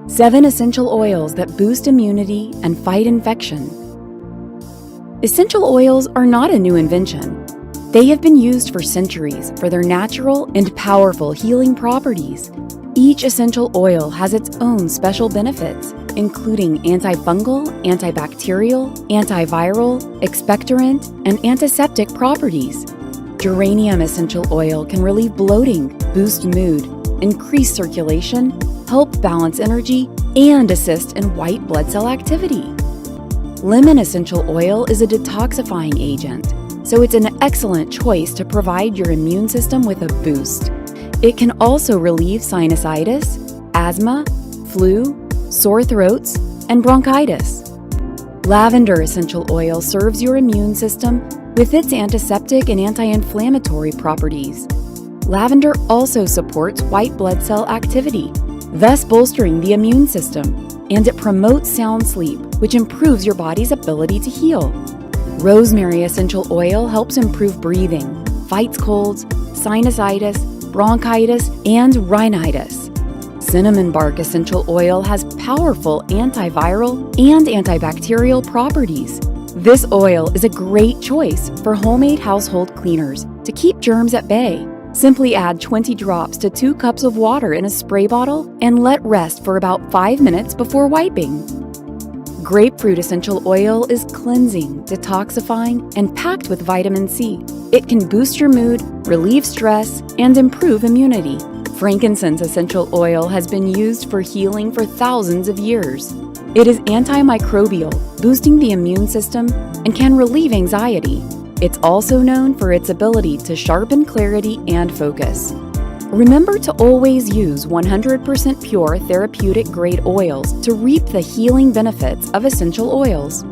7 essential oils that boost immunity and fight infection. Essential oils are not a new invention. They have been used for centuries for their natural and powerful healing properties. Each essential oil has its own special benefits, including antifungal, antibacterial, antiviral, expectorant, and antiseptic properties. Geranium essential oil can relieve bloating, boost mood, increase circulation, help balance energy, and assist in white blood cell activity. Lemon essential oil is a detoxifying agent, so it's an excellent choice to provide your immune system with a boost. It can also relieve sinusitis, asthma, flu, sore throats, and bronchitis. Lavender essential oil serves your immune system with its antiseptic and anti-inflammatory properties. Lavender also supports white blood cell activity, thus bolstering the immune system, and it promotes sound sleep, which improves your body's ability to heal. Rosemary essential oil helps improve breathing, fights colds, sinusitis, bronchitis, and rhinitis. Cinnamon bark essential oil has powerful antiviral and antibacterial properties. This oil is a great choice for homemade household cleaners to keep germs at bay. Simply add 20 drops to 2 cups of water in a spray bottle and let rest for about 5 minutes before wiping. Grapefruit essential oil is cleansing, detoxifying, and packed with vitamin C. It can boost your mood, relieve stress, and improve immunity. Frankincense essential oil has been used for healing for thousands of years. It is antimicrobial, boosting the immune system, and can relieve anxiety. It's also known for its ability to sharpen clarity and focus. Remember to always use 100% pure therapeutic grade oils to reap the healing benefits of essential oils.